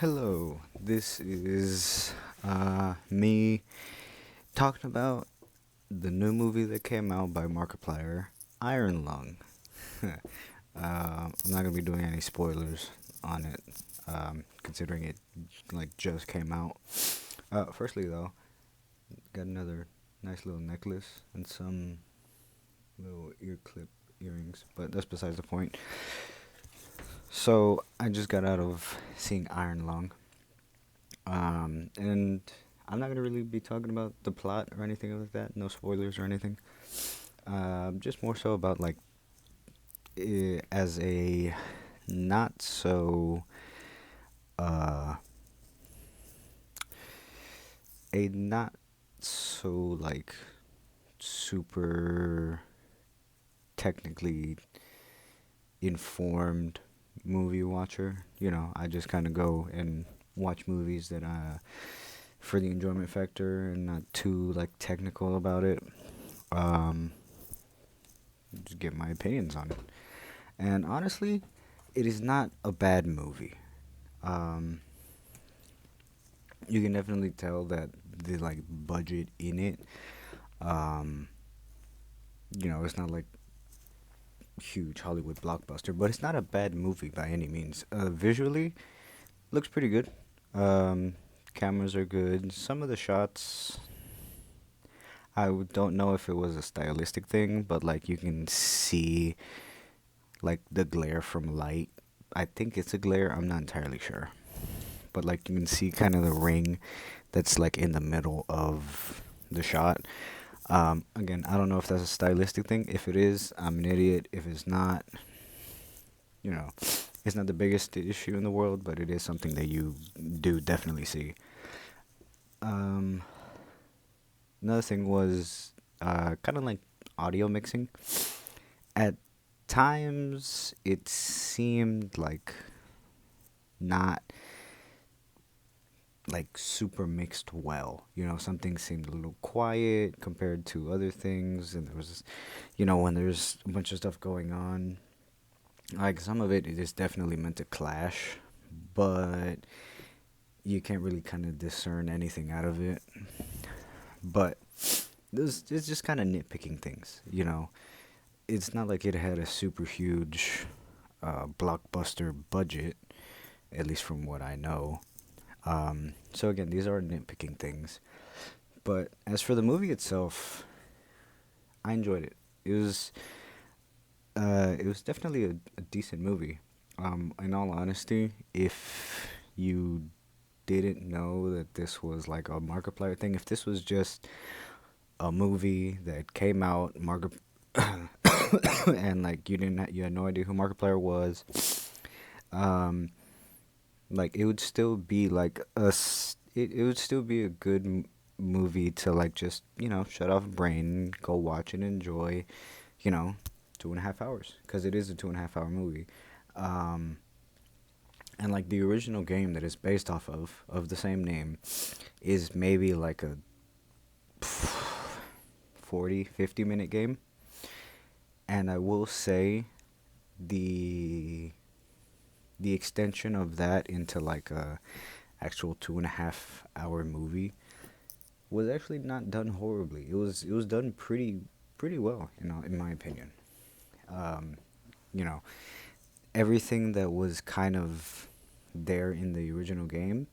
Hello, this is me talking about the new movie that came out by Markiplier, Iron Lung. I'm not gonna be doing any spoilers on it, considering it like just came out. Firstly though, got another nice little necklace and some little ear clip earrings, but that's besides the point. So I just got out of seeing Iron Lung. And I'm not gonna really be talking about the plot or anything like that. No spoilers or anything. Just more so about like as not so uh a not so like super technically informed movie watcher. I just kind of go and watch movies that for the enjoyment factor and not too like technical about it. Um, just give my opinions on it. And honestly, it is not a bad movie. Um, you can definitely tell that the like budget in it, um, it's not like huge Hollywood blockbuster, but it's not a bad movie by any means. Visually, looks pretty good. Um, Cameras are good. Some of the shots, don't know if it was a stylistic thing, but like you can see like the glare from light. I think it's a glare. I'm not entirely sure, but like you can see kind of the ring that's like in the middle of the shot. Again, I don't know if that's a stylistic thing. If it is, I'm an idiot. If it's not, you know, it's not the biggest issue in the world, but it is something that you do definitely see. Um, Another thing was kind of like audio mixing. At times, it seemed like not like super mixed well. Some things seemed a little quiet compared to other things, and there was, when there's a bunch of stuff going on, like some of it is definitely meant to clash, but you can't really kind of discern anything out of it. But this it's just kind of nitpicking things. It's not like it had a super huge blockbuster budget, at least from what I know. So again, these are nitpicking things. But as for the movie itself, I enjoyed it. It was definitely a decent movie. In all honesty, if you didn't know that this was like a Markiplier thing, if this was just a movie that came out, and like you had no idea who Markiplier was, um, like it would still be like it would still be a good movie to like just shut off brain, go watch and enjoy. You know, 2.5 hours because it is a 2.5 hour movie. Um, and like the original game that it's based off of the same name is maybe like a 40-50 minute game. And I will say the the extension of that into like a actual 2.5 hour movie was actually not done horribly. It was done pretty well, in my opinion. Um, you know, Everything that was kind of there in the original game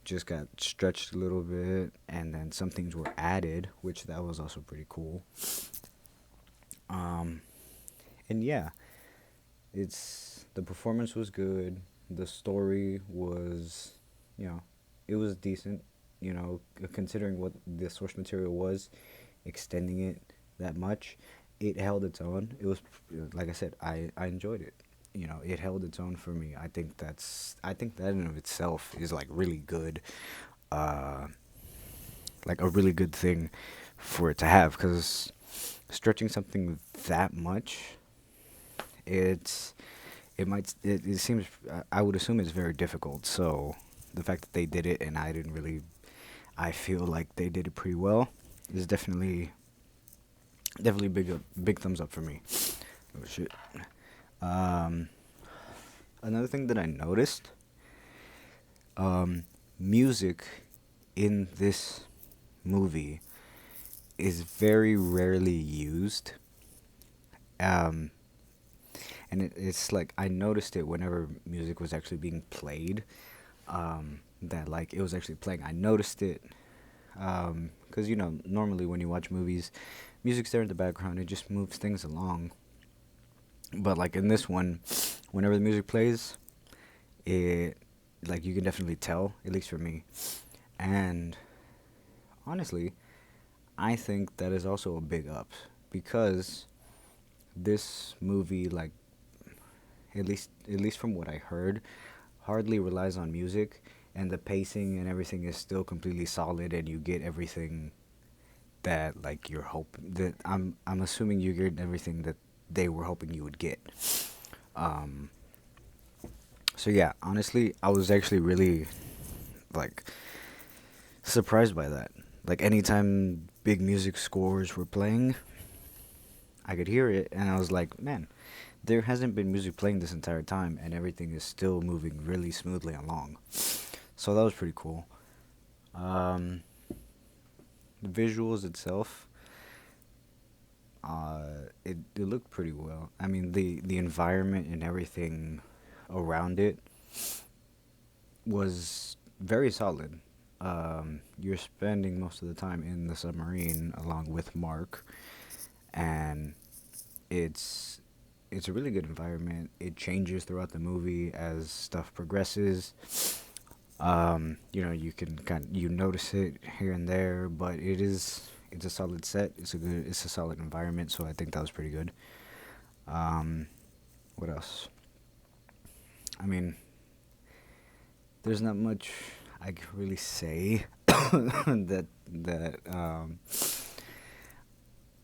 just got stretched a little bit, and then some things were added, which that was also pretty cool. Um, and yeah, the performance was good. The story was, you know, it was decent. Considering what the source material was, extending it that much, it held its own. It was, like I said, I enjoyed it. It held its own for me. I think that in and of itself is like really good, uh, like a really good thing for it to have, because stretching something that much, it's it seems, I would assume it's very difficult. So the fact that they did it and I feel like they did it pretty well is definitely big thumbs up for me. Oh shit. Um, Another thing that I noticed Um, Music in this movie is very rarely used. Um, and it's like I noticed it whenever music was actually being played. That like it was actually playing. I noticed it because normally when you watch movies, music's there in the background. It just moves things along. But like in this one, whenever the music plays, it like you can definitely tell, at least for me. And honestly, I think that is also a big up because this movie, like at least from what I heard, hardly relies on music, and the pacing and everything is still completely solid, and you get everything that like you're hoping that I'm assuming you get everything that they were hoping you would get. Um, so yeah, honestly, I was actually really like surprised by that. Like anytime big music scores were playing, I could hear it, and I was like, man, there hasn't been music playing this entire time, and everything is still moving really smoothly along. So that was pretty cool. Um, the visuals itself, it looked pretty well. I mean, the environment and everything around it was very solid. You're spending most of the time in the submarine along with Mark, and it's it's a really good environment. It changes throughout the movie as stuff progresses. You can you notice it here and there, but it's a solid set. It's a solid environment, so I think that was pretty good. Um, what else? I mean, there's not much I can really say that.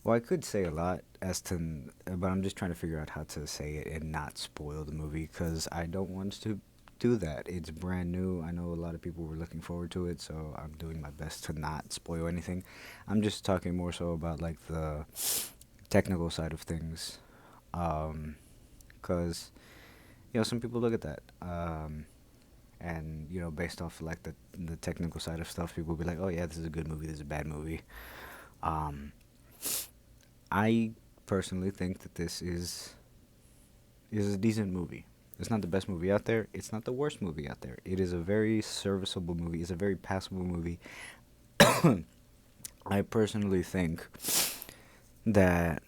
Well, I could say a lot but I'm just trying to figure out how to say it and not spoil the movie because I don't want to do that. It's brand new. I know a lot of people were looking forward to it, so I'm doing my best to not spoil anything. I'm just talking more so about like the technical side of things, because some people look at that, and based off like the technical side of stuff, people will be like, oh yeah, this is a good movie, this is a bad movie. Um, I personally think that this is a decent movie. It's not the best movie out there. It's not the worst movie out there. It is a very serviceable movie. It's a very passable movie. I personally think that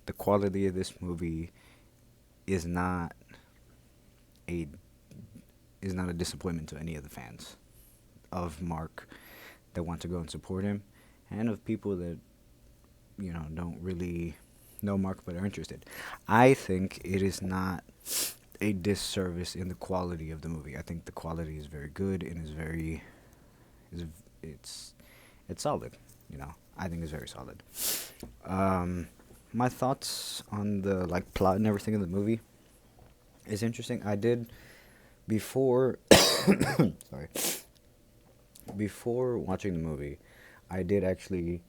the quality of this movie is not a is not a disappointment to any of the fans of Mark that want to go and support him, and of people that don't really know Mark but are interested. I think it is not a disservice in the quality of the movie. I think the quality is very good and is it's it's solid. I think it's very solid. Um, my thoughts on the like plot and everything in the movie is interesting. I did before sorry before watching the movie, I did actually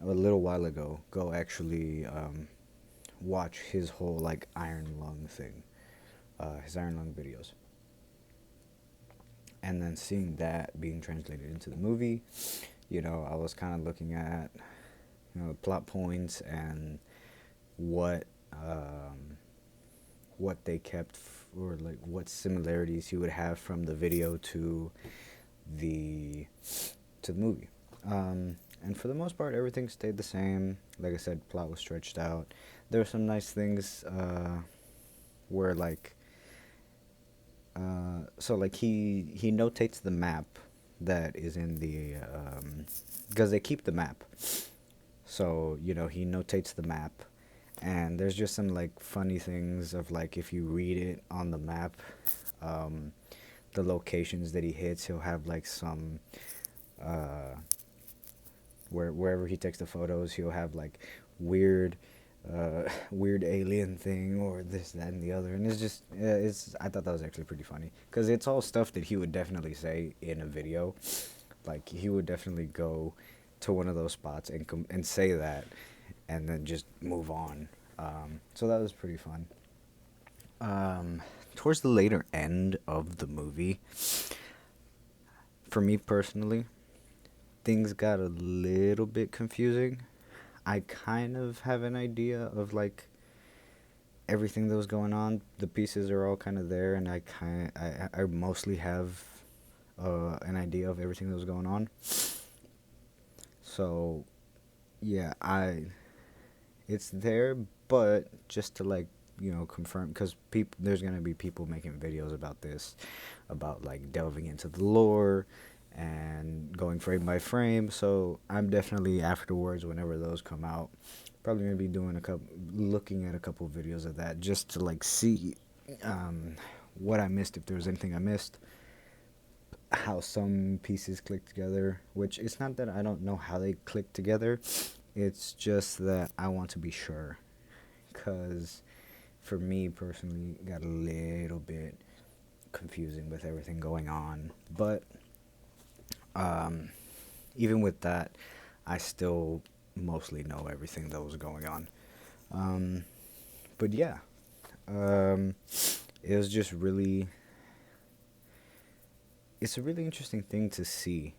a little while ago go actually watch his whole like Iron Lung thing, his Iron Lung videos, and then seeing that being translated into the movie, I was kind of looking at the plot points and what what they kept or like what similarities he would have from the video the to the movie. And for the most part, everything stayed the same. Like I said, plot was stretched out. There were some nice things where like so like he notates the map that is in the because they keep the map. So he notates the map, and there's just some like funny things of like if you read it on the map, um, the locations that he hits, he'll have like some uh, wherever he takes the photos, he'll have like weird weird alien thing or this, that, and the other, and it's just it's I thought that was actually pretty funny because it's all stuff that he would definitely say in a video. Like he would definitely go to one of those spots and say that, and then just move on. So that was pretty fun. Um, Towards the later end of the movie, for me personally, things got a little bit confusing. I kind of have an idea of like everything that was going on. The pieces are all kind of there, and I mostly have an idea of everything that was going on. So yeah, I it's there, but just to like confirm, because people there's gonna be people making videos about this, about like delving into the lore and going frame by frame. So I'm definitely afterwards, whenever those come out, probably gonna be doing looking at a couple videos of that, just to like see what I missed, if there was anything I missed, how some pieces click together. Which it's not that I don't know how they click together, it's just that I want to be sure, because for me personally, it got a little bit confusing with everything going on. But um, even with that, I still mostly know everything that was going on. Um, but yeah, um, it was just really, it's a really interesting thing to see.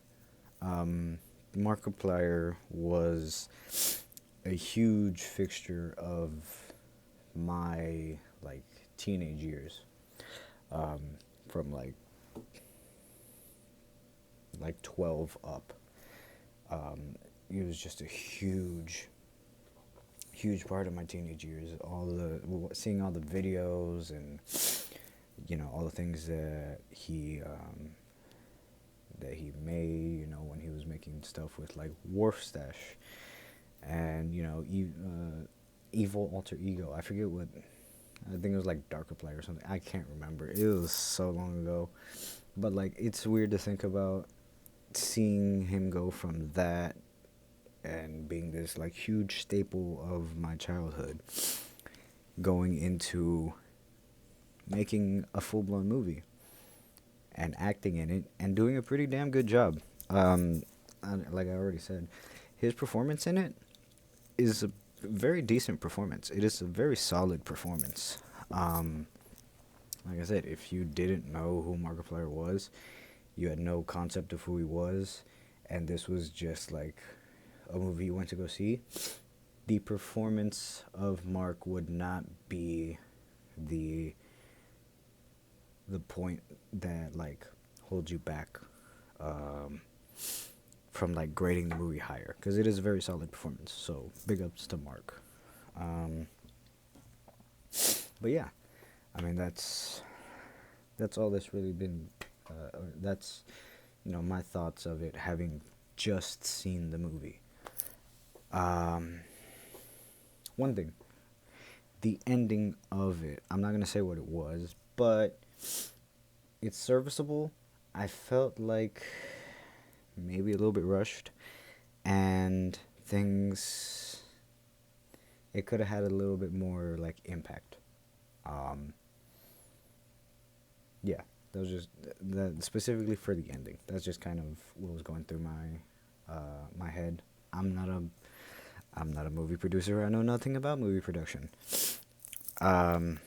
Um, Markiplier was a huge fixture of my like teenage years, um, from like 12 up. It was just a huge part of my teenage years. Seeing all the videos, and all the things that he made. When he was making stuff with like Wharfstash, and Evil Alter Ego. I forget what. I think it was like Darkiplier or something. I can't remember. It was so long ago. But like, it's weird to think about seeing him go from that and being this like huge staple of my childhood, going into making a full-blown movie and acting in it and doing a pretty damn good job. Like I already said, his performance in it is a very decent performance. It is a very solid performance. Like I said, if you didn't know who Markiplier was, you had no concept of who he was, and this was just like a movie you went to go see, the performance of Mark would not be the point that like holds you back from like grading the movie higher, because it is a very solid performance. So big ups to Mark. But yeah, I mean that's all that's really been. That's my thoughts of it, having just seen the movie. One thing, the ending of it. I'm not gonna say what it was, but it's serviceable. I felt like maybe a little bit rushed, and things. It could have had a little bit more like impact. Um, yeah, that was just that specifically for the ending. That's just kind of what was going through my head. I'm not a movie producer. I know nothing about movie production. Um,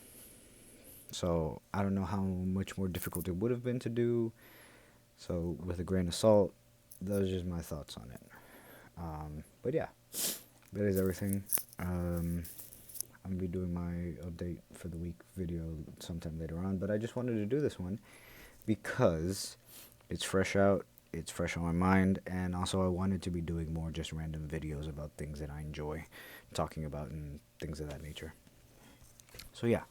so I don't know how much more difficult it would have been to do. So with a grain of salt, those are just my thoughts on it. But yeah, that is everything. I'm gonna be doing my update for the week video sometime later on, but I just wanted to do this one because it's fresh out, it's fresh on my mind, and also I wanted to be doing more just random videos about things that I enjoy talking about and things of that nature. So yeah,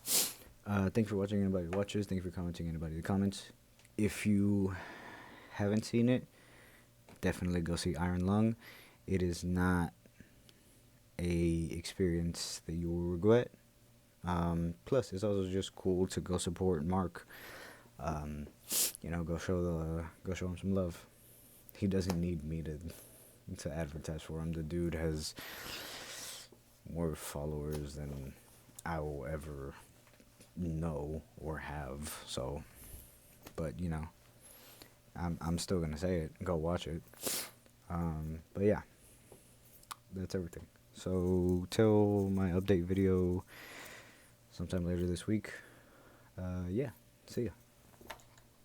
thank you for watching, anybody who watches. Thank you for commenting, anybody who comments. If you haven't seen it, definitely go see Iron Lung. It is not a experience that you will regret. Plus, it's also just cool to go support Mark. Go show him some love. He doesn't need me to advertise for him. The dude has more followers than I will ever know or have. So, but I'm still gonna say it. Go watch it. But yeah, that's everything. So till my update video sometime later this week. Yeah, see ya.